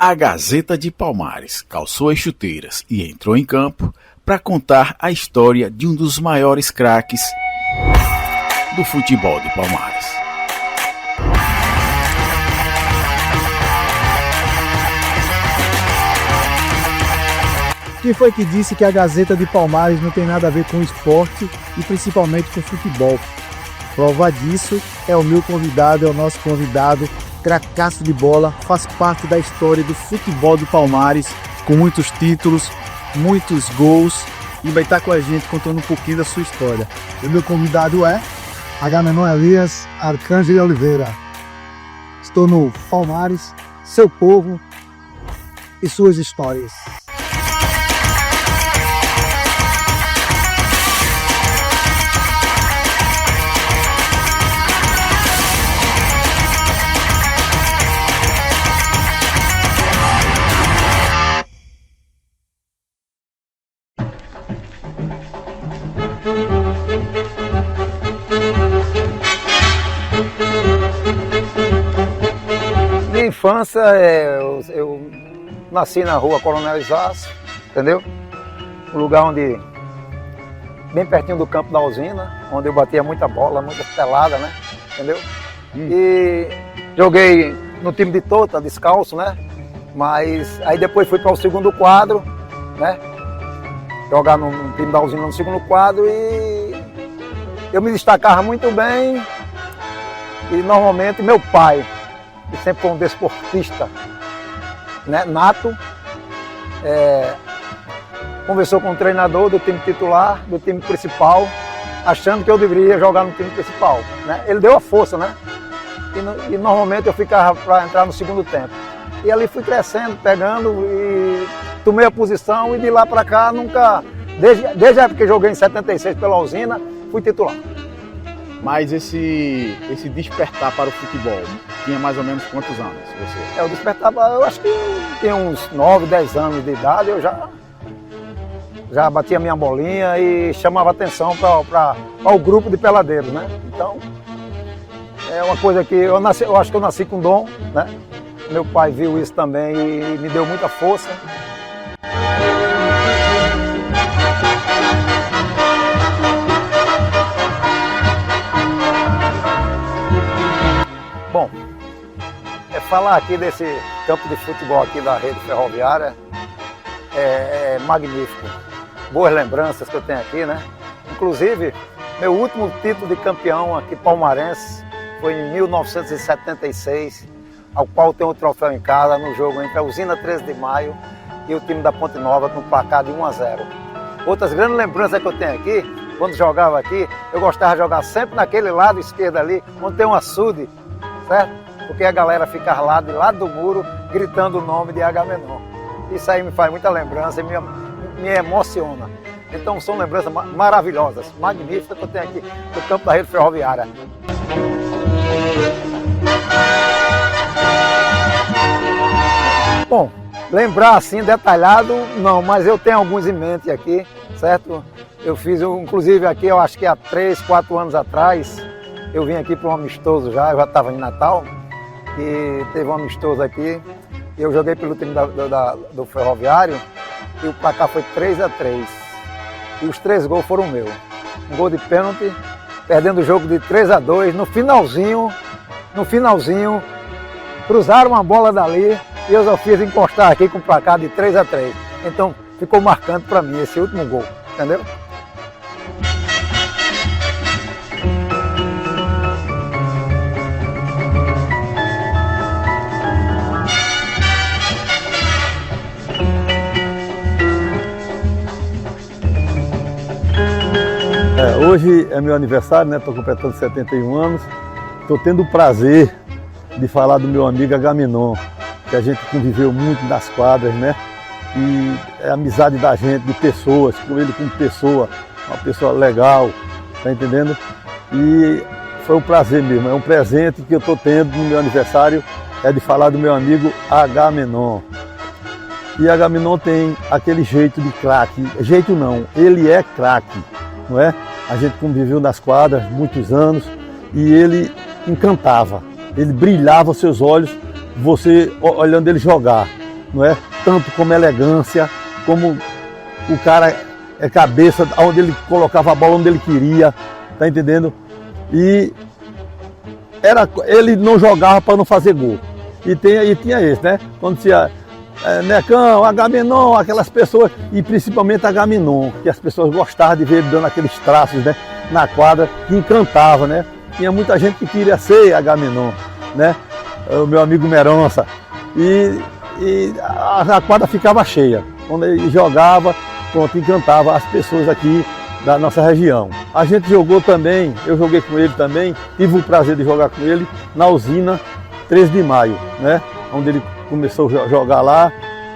A Gazeta de Palmares calçou as chuteiras e entrou em campo para contar a história de um dos maiores craques do futebol de Palmares. Quem foi que disse que a Gazeta de Palmares não tem nada a ver com esporte e principalmente com futebol? Prova disso é o meu convidado, é o nosso convidado, cracaço de bola, faz parte da história do futebol de Palmares, com muitos títulos, muitos gols, e vai estar com a gente contando um pouquinho da sua história. O meu convidado é Agamenon Elias Arcanjo de Oliveira. Estou no Palmares, seu povo e suas histórias. Minha infância, eu nasci na rua Coronel Isácio, entendeu? Um lugar onde, bem pertinho do campo da usina, onde eu batia muita bola, muita pelada, né? Entendeu? E joguei no time de Tota, descalço, né? Mas aí depois fui para o segundo quadro, né? Jogar no time da usina no segundo quadro e eu me destacava muito bem. E normalmente meu pai, que sempre foi um desportista, né, nato, conversou com o treinador do time titular, do time principal, achando que eu deveria jogar no time principal, né? Ele deu a força, né? E normalmente eu ficava para entrar no segundo tempo. E ali fui crescendo, pegando e tomei a posição e de lá para cá nunca, desde a época que joguei em 76 pela usina, fui titular. Mas esse despertar para o futebol tinha mais ou menos quantos anos você? Eu despertava, eu acho que tinha uns 9, 10 anos de idade, eu já batia minha bolinha e chamava atenção para o grupo de peladeiros, né? Então, é uma coisa que eu acho que eu nasci com dom, né? Meu pai viu isso também e me deu muita força. Bom, falar aqui desse campo de futebol aqui da rede ferroviária é magnífico. Boas lembranças que eu tenho aqui, né? Inclusive, meu último título de campeão aqui palmarense foi em 1976, ao qual tenho o troféu em casa no jogo entre a Usina 13 de Maio e o time da Ponte Nova no placar de 1-0. Outras grandes lembranças que eu tenho aqui, quando jogava aqui, eu gostava de jogar sempre naquele lado esquerdo ali, onde tem um açude, certo? Porque a galera fica lá de lado do muro gritando o nome de Agamenon. Isso aí me faz muita lembrança e me emociona. Então são lembranças maravilhosas, magníficas que eu tenho aqui no campo da rede ferroviária. Bom, lembrar assim detalhado não, mas eu tenho alguns em mente aqui, certo? Eu fiz, inclusive aqui, eu acho que há 3, 4 anos atrás, eu vim aqui para um amistoso eu já estava em Natal, e teve um amistoso aqui, eu joguei pelo time do Ferroviário, e o placar foi 3-3, e os 3 gols foram meus. Um gol de pênalti, perdendo o jogo de 3-2, no finalzinho, cruzaram uma bola dali, e eu só fiz encostar aqui com o placar de 3-3. Então ficou marcante para mim esse último gol, entendeu? Hoje é meu aniversário, né? Estou completando 71 anos. Estou tendo o prazer de falar do meu amigo Agamenon, que a gente conviveu muito nas quadras, né? E é a amizade da gente, de pessoas, com ele como pessoa, uma pessoa legal, tá entendendo? E foi um prazer mesmo, é um presente que eu estou tendo no meu aniversário, é de falar do meu amigo Agamenon. E Agamenon tem aquele jeito de craque, jeito não, ele é craque, não é? A gente conviveu nas quadras muitos anos e ele encantava, ele brilhava os seus olhos, você olhando ele jogar. não é? Tanto como elegância, como o cara é cabeça, onde ele colocava a bola onde ele queria, tá entendendo? E ele não jogava para não fazer gol. E tinha esse, né? Quando tinha Necão, Agamenon, aquelas pessoas, e principalmente Agamenon, que as pessoas gostavam de ver ele dando aqueles traços, né, na quadra, que encantava, né? Tinha muita gente que queria ser Agamenon, né? O meu amigo Meronça. E a quadra ficava cheia. Quando ele jogava, pronto, encantava as pessoas aqui da nossa região. A gente jogou também, eu joguei com ele também, tive o prazer de jogar com ele na usina 13 de Maio, né? Onde ele começou a jogar lá,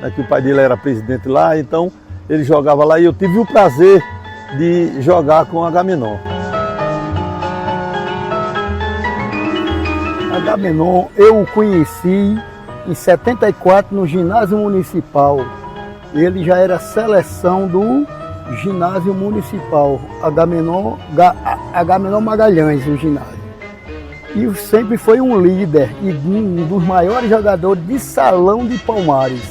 né, que o pai dele era presidente lá, então ele jogava lá e eu tive o prazer de jogar com Agamenon. Agamenon eu o conheci em 74 no ginásio municipal. Ele já era seleção do ginásio municipal, Agamenon Magalhães, o ginásio. E sempre foi um líder e um dos maiores jogadores de salão de Palmares.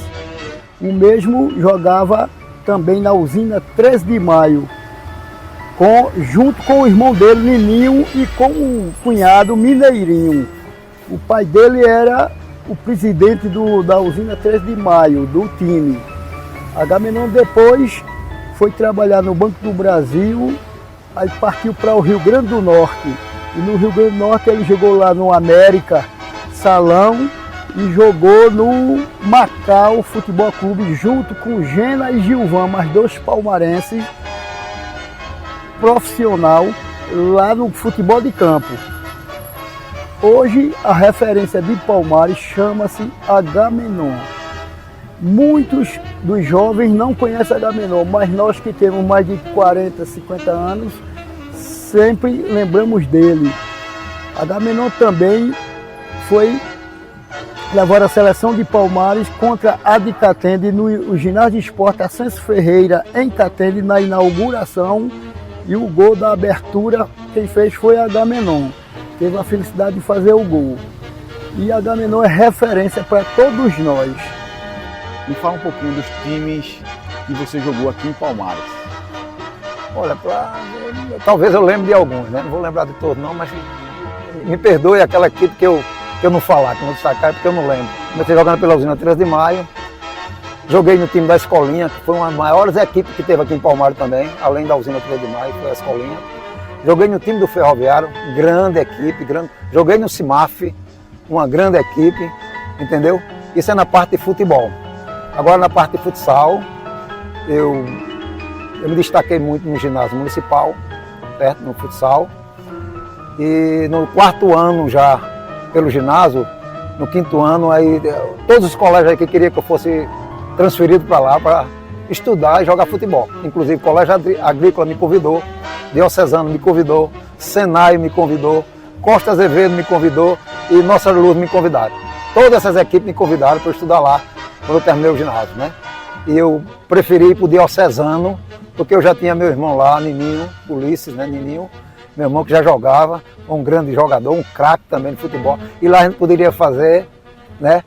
O mesmo jogava também na usina 13 de Maio, junto com o irmão dele, Nininho, e com o cunhado Mineirinho. O pai dele era o presidente da usina 13 de Maio, do time. Agamenon depois foi trabalhar no Banco do Brasil, aí partiu para o Rio Grande do Norte. E no Rio Grande do Norte ele jogou lá no América Salão e jogou no Macau Futebol Clube junto com Gena e Gilvan, mais dois palmarenses profissional lá no futebol de campo. Hoje a referência de Palmares chama-se Agamenon. Muitos dos jovens não conhecem Agamenon, mas nós que temos mais de 40, 50 anos, sempre lembramos dele. Agamenon também levou a seleção de Palmares contra a de Catende no ginásio de esporte Ascenso Ferreira, em Catende, na inauguração, e o gol da abertura quem fez foi Agamenon. Teve a felicidade de fazer o gol. E Agamenon é referência para todos nós. Me fala um pouquinho dos times que você jogou aqui em Palmares. Olha, talvez eu lembre de alguns, né? Não vou lembrar de todos não, mas me perdoe aquela equipe que eu não falar, que eu não destacar, porque eu não lembro. Comecei jogando pela usina 13 de Maio, joguei no time da Escolinha, que foi uma das maiores equipes que teve aqui em Palmares também, além da usina 13 de Maio, foi a Escolinha. Joguei no time do Ferroviário, grande equipe, joguei no CIMAF, uma grande equipe, entendeu? Isso é na parte de futebol. Agora na parte de futsal, eu me destaquei muito no ginásio municipal, perto no futsal. E no 4º ano já pelo ginásio, no 5º ano, aí todos os colégios aí que queriam que eu fosse transferido para lá para estudar e jogar futebol. Inclusive o Colégio Agrícola me convidou, Diocesano me convidou, Senai me convidou, Costa Azevedo me convidou e Nossa Luz me convidaram. Todas essas equipes me convidaram para estudar lá quando eu terminei o ginásio, né? E eu preferi ir para o Diocesano, porque eu já tinha meu irmão lá, Nininho, Ulisses, né, Nininho, meu irmão que já jogava, um grande jogador, um craque também de futebol. E lá a gente poderia fazer, né,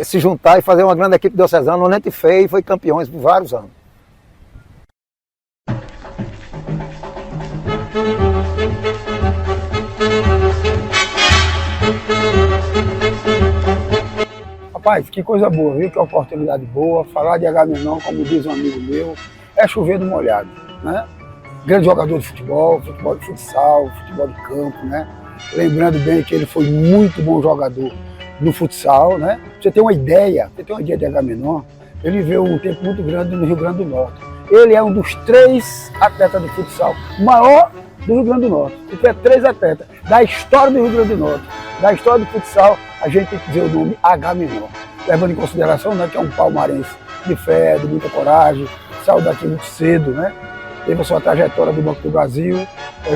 se juntar e fazer uma grande equipe diocesana, onde a gente fez e foi campeões por vários anos. Rapaz, que coisa boa, viu? Que oportunidade boa. Falar de Agamenon, como diz um amigo meu, é chover no molhado, né? Grande jogador de futebol, futebol de futsal, futebol de campo, né? Lembrando bem que ele foi muito bom jogador no futsal, né? Pra você ter uma ideia de Agamenon, ele viveu um tempo muito grande no Rio Grande do Norte. Ele é um dos 3 atletas de futsal maior do Rio Grande do Norte. Ele é 3 atletas da história do Rio Grande do Norte. Da história do futsal, a gente tem que dizer o nome Agamenon, levando em consideração, né, que é um palmarense de fé, de muita coragem, saiu daqui muito cedo, né? Teve a sua trajetória do Banco do Brasil,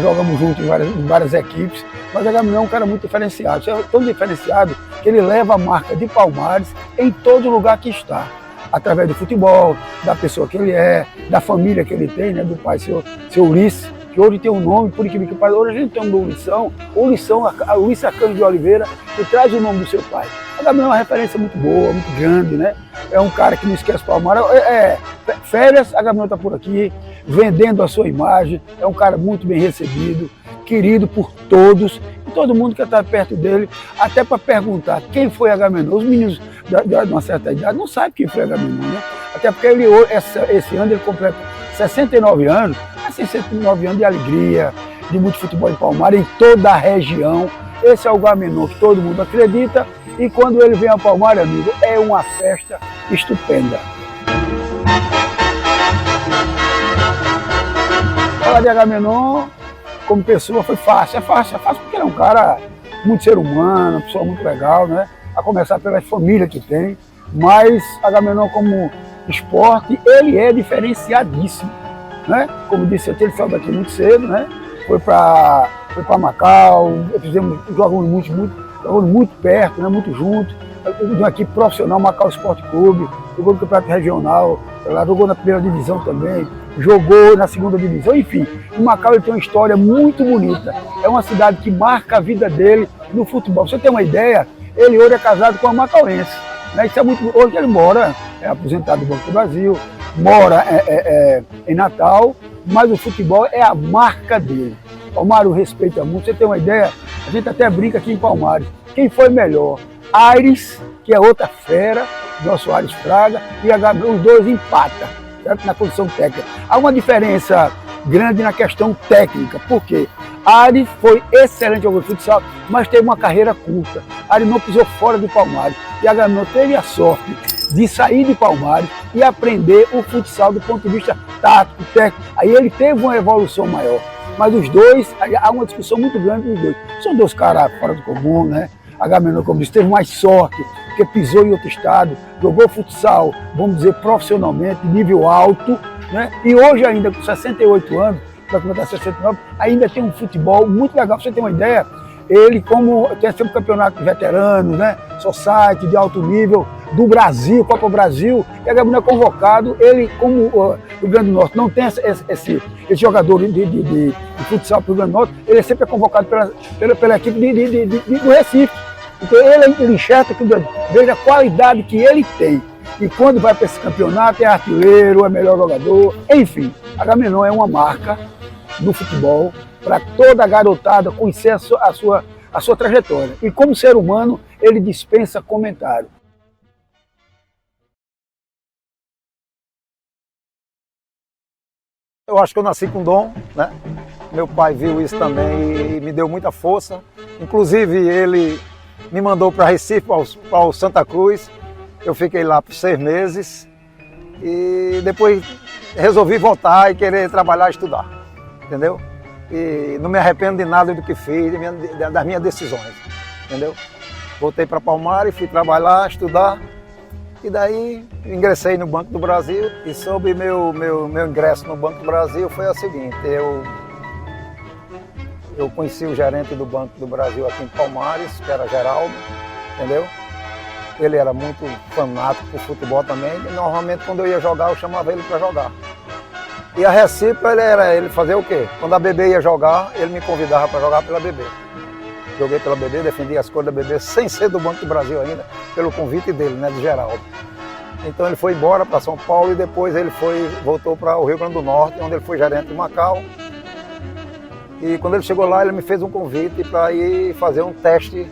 jogamos juntos em várias equipes, mas Agamenon é um cara muito diferenciado, é tão diferenciado que ele leva a marca de Palmares em todo lugar que está, através do futebol, da pessoa que ele é, da família que ele tem, né, do pai, seu Ulisses, que hoje tem um nome, por incrível que pareça, hoje a gente tem um Ulição, a Luiz Sacano de Oliveira, que traz o nome do seu pai. O Agamenon é uma referência muito boa, muito grande, né? É um cara que não esquece Palmares. Férias, Agamenon está por aqui, vendendo a sua imagem, é um cara muito bem recebido, querido por todos, e todo mundo que está perto dele, até para perguntar quem foi Agamenon. Os meninos de uma certa idade não sabem quem foi Agamenon, né? Até porque esse ano ele completa 69 anos, mas 69 anos de alegria, de muito futebol em Palmares, em toda a região. Esse é o Agamenon que todo mundo acredita, e quando ele vem a Palmares, amigo, é uma festa estupenda. Falar de Agamenon como pessoa foi fácil, é fácil porque ele é um cara muito ser humano, uma pessoa muito legal, né? A começar pela família que tem, mas Agamenon como esporte, ele é diferenciadíssimo, né? Como disse, ele saiu daqui muito cedo, né? Foi para Macau, jogamos muito perto, né? Muito junto, de uma equipe profissional, Macau Esporte Clube, jogou no campeonato regional, jogou na primeira divisão também, jogou na segunda divisão, enfim. O Macau ele tem uma história muito bonita, é uma cidade que marca a vida dele no futebol. Pra você ter uma ideia, ele hoje é casado com uma macauense, né? Isso é muito, hoje ele mora, é aposentado do Banco do Brasil, mora em Natal, mas o futebol é a marca dele. Palmares o respeita muito. Você tem uma ideia, a gente até brinca aqui em Palmares, quem foi melhor? Aires, que é outra fera, nosso Aires Fraga, e Agamenon, os dois empatam, certo? Na condição técnica. Há uma diferença grande na questão técnica, porque Aires foi excelente jogador de futsal, mas teve uma carreira curta. Aires não pisou fora de Palmares, e Agamenon teve a sorte de sair de Palmares e aprender o futsal do ponto de vista tático, técnico. Aí ele teve uma evolução maior. Mas os dois, há uma discussão muito grande dos dois. São dois caras fora do comum, né? Agamenon, como disse, teve mais sorte, porque pisou em outro estado, jogou futsal, vamos dizer, profissionalmente, nível alto, né? E hoje ainda, com 68 anos, vai completar 69, ainda tem um futebol muito legal. Pra você ter uma ideia, ele como tem sempre campeonato de veteranos, né? Society de alto nível do Brasil, Copa Brasil, e Agamenon é convocado, ele como o Rio Grande do Norte não tem esse jogador de futsal para o Rio Grande do Norte, ele sempre é convocado pela equipe do Recife. Então ele enxerga que veja a qualidade que ele tem. E quando vai para esse campeonato é artilheiro, é melhor jogador, enfim. Agamenon é uma marca no futebol para toda a garotada conhecer a sua trajetória. E como ser humano, ele dispensa comentário. Eu acho que eu nasci com dom, né? Meu pai viu isso também e me deu muita força. Inclusive ele me mandou para Recife, para o Santa Cruz. Eu fiquei lá por 6 meses e depois resolvi voltar e querer trabalhar e estudar, entendeu? E não me arrependo de nada do que fiz, das minhas decisões, entendeu? Voltei para Palmares, fui trabalhar, estudar. E daí ingressei no Banco do Brasil e sobre meu ingresso no Banco do Brasil foi o seguinte, eu conheci o gerente do Banco do Brasil aqui em Palmares, que era Geraldo, entendeu? Ele era muito fanático por futebol também e normalmente quando eu ia jogar eu chamava ele para jogar. E a recíproca ele fazia o quê? Quando a BB ia jogar, ele me convidava para jogar pela BB. Joguei pela BB, defendi as cores da BB sem ser do Banco do Brasil ainda, pelo convite dele, né, de Geraldo. Então ele foi embora para São Paulo e depois ele voltou para o Rio Grande do Norte, onde ele foi gerente de Macau. E quando ele chegou lá, ele me fez um convite para ir fazer um teste,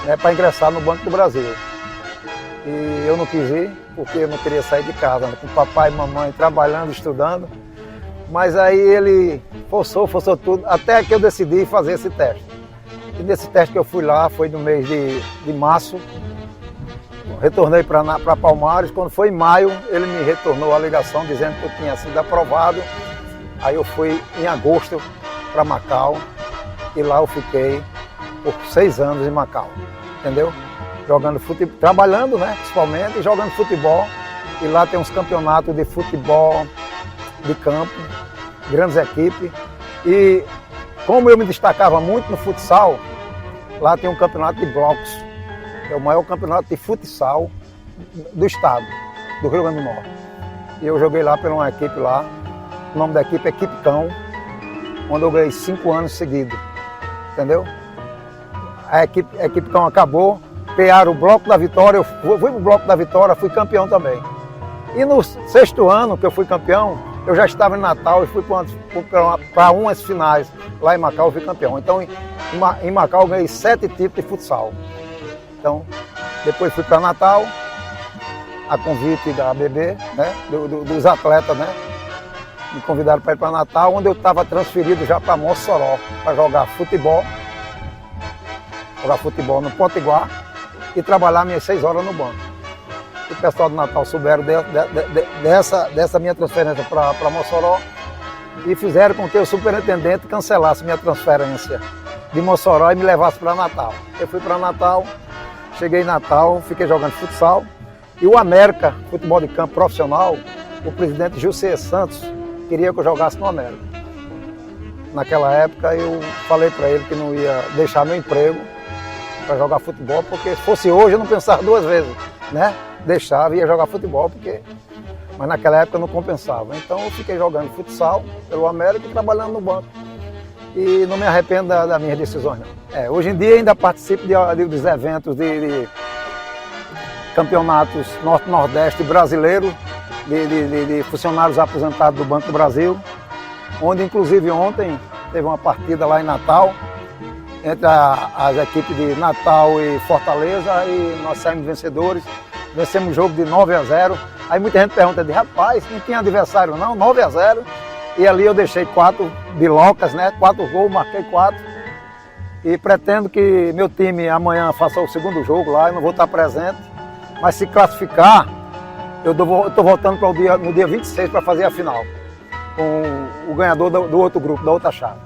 né, para ingressar no Banco do Brasil. E eu não quis ir, porque eu não queria sair de casa, né, com papai e mamãe trabalhando, estudando. Mas aí ele forçou tudo, até que eu decidi fazer esse teste. E nesse teste que eu fui lá, foi no mês de março, retornei para Palmares. Quando foi em maio, ele me retornou a ligação dizendo que eu tinha sido aprovado. Aí eu fui em agosto para Macau e lá eu fiquei por 6 anos em Macau, entendeu? Jogando futebol, trabalhando, né, principalmente, e jogando futebol. E lá tem uns campeonatos de futebol de campo, grandes equipes. E como eu me destacava muito no futsal, lá tem um campeonato de blocos, que é o maior campeonato de futsal do estado, do Rio Grande do Norte. E eu joguei lá pela uma equipe lá, o nome da equipe é Equipe Cão, onde eu ganhei 5 anos seguidos, entendeu? A equipe então acabou, criaram o Bloco da Vitória, eu fui pro Bloco da Vitória, fui campeão também. E no 6º ano que eu fui campeão, eu já estava em Natal e fui para umas finais. Lá em Macau eu fui campeão. Então em Macau eu ganhei 7 títulos de futsal. Então depois fui para Natal, a convite da ABB, né, dos atletas, né, me convidaram para ir para Natal, onde eu estava transferido já para Mossoró, para jogar futebol no Potiguar e trabalhar minhas 6 horas no banco. O pessoal do Natal souberam dessa minha transferência para Mossoró e fizeram com que o superintendente cancelasse minha transferência de Mossoró e me levasse para Natal. Eu fui para Natal, cheguei em Natal, fiquei jogando futsal e o América, futebol de campo profissional, o presidente José Santos queria que eu jogasse no América. Naquela época eu falei para ele que não ia deixar meu emprego para jogar futebol, porque se fosse hoje eu não pensava 2 vezes, né? Deixava e ia jogar futebol, mas naquela época não compensava. Então eu fiquei jogando futsal pelo América e trabalhando no banco. E não me arrependo das minhas decisões, não. Hoje em dia ainda participo dos eventos de campeonatos Norte-Nordeste brasileiro, de funcionários aposentados do Banco do Brasil, onde inclusive ontem teve uma partida lá em Natal, entre as equipes de Natal e Fortaleza, e nós saímos vencedores. Vencemos o jogo de 9-0. Aí muita gente pergunta, rapaz, não tinha adversário não, 9-0. E ali eu deixei 4 bilocas, né? 4 gols, marquei 4. E pretendo que meu time amanhã faça o 2º jogo lá, eu não vou estar presente. Mas se classificar, eu estou voltando no dia 26 para fazer a final, com o ganhador do outro grupo, da outra chave.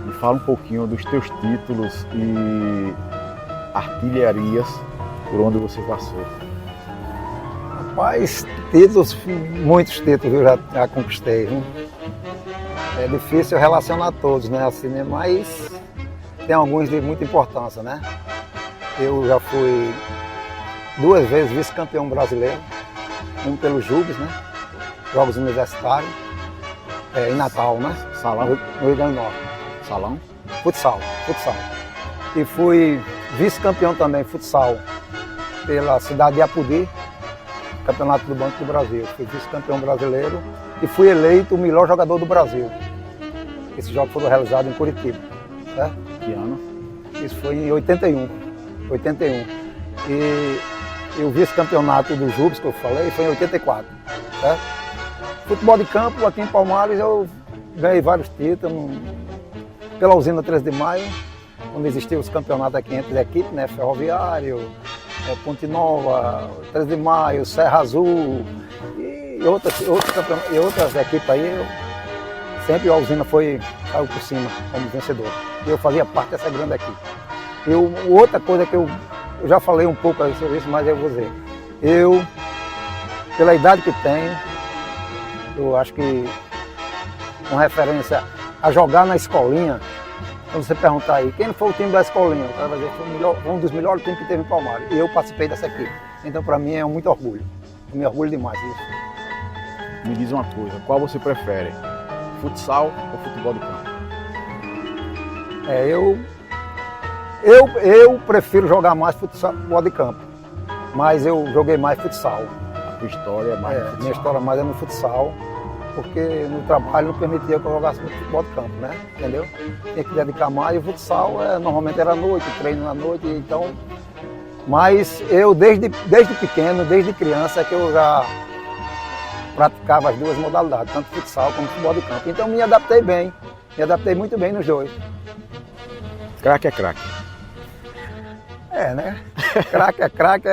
Me fala um pouquinho dos teus títulos e artilharias por onde você passou. Rapaz, títulos, muitos títulos eu já conquistei. Viu? É difícil relacionar todos, né? Assim, né? Mas tem alguns de muita importância, né? Eu já fui 2 vezes vice-campeão brasileiro, um pelo Jubes, né? Jogos universitários, em Natal, né? Salão? No Rio Grande do Norte. Salão? Futsal. E fui vice-campeão também, futsal, pela cidade de Apodi, campeonato do Banco do Brasil. Fui vice-campeão brasileiro e fui eleito o melhor jogador do Brasil. Esse jogo foi realizado em Curitiba. Certo? Que ano? Isso foi em 81. E o vice-campeonato do Jubes, que eu falei, foi em 84. Certo? Futebol de campo, aqui em Palmares, eu ganhei vários títulos. Pela usina 13 de Maio, onde existiam os campeonatos aqui entre as equipes, né? Ferroviário, Ponte Nova, 13 de Maio, Serra Azul e outras equipes aí. Sempre a usina saiu por cima como vencedor. E eu fazia parte dessa grande equipe. E outra coisa que eu já falei um pouco sobre isso, mas eu vou dizer. Eu, pela idade que tenho, eu acho que com referência a jogar na escolinha, quando você perguntar aí, quem foi o time da escolinha? O cara vai dizer, foi um dos melhores times que teve em Palmares. E eu participei dessa equipe. Então, para mim, é muito orgulho. Eu me orgulho demais disso. Me diz uma coisa, qual você prefere? Futsal ou futebol de campo? Eu prefiro jogar mais futebol de campo. Mas eu joguei mais futsal. A tua história é mais no futsal? Minha história mais é no futsal. Porque no trabalho não permitia que eu jogasse no futebol de campo, né? Entendeu? Tinha que dedicar mais, e o futsal normalmente era à noite, treino na noite, então... Mas eu desde pequeno, desde criança, que eu já praticava as 2 modalidades, tanto futsal como futebol de campo. Então me adaptei bem, muito bem nos 2. Craque é craque. Né? Craque é craque,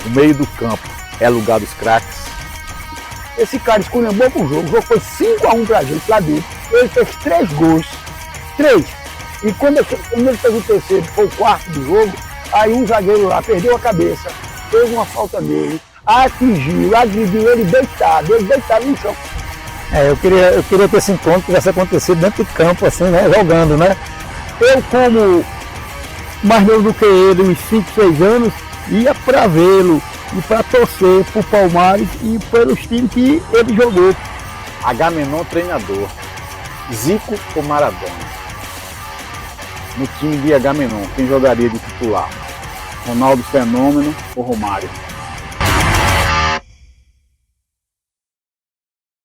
O meio do campo é lugar dos craques. Esse cara esculhambou com o jogo foi 5-1 pra gente lá dentro. Ele fez 3 gols. 3. E quando ele fez o terceiro, foi o 4º do jogo, aí um zagueiro lá perdeu a cabeça, fez uma falta nele, atingiu, agrediu ele deitado no chão. Eu queria que esse encontro tivesse acontecido dentro de campo, assim, né? Jogando, né? Eu, como mais novo do que ele, uns 5, 6 anos, ia para vê-lo e para torcer por Palmares e pelos times que ele jogou. Agamenon treinador. Zico ou Maradona? No time de Agamenon, quem jogaria de titular? Ronaldo Fenômeno ou Romário?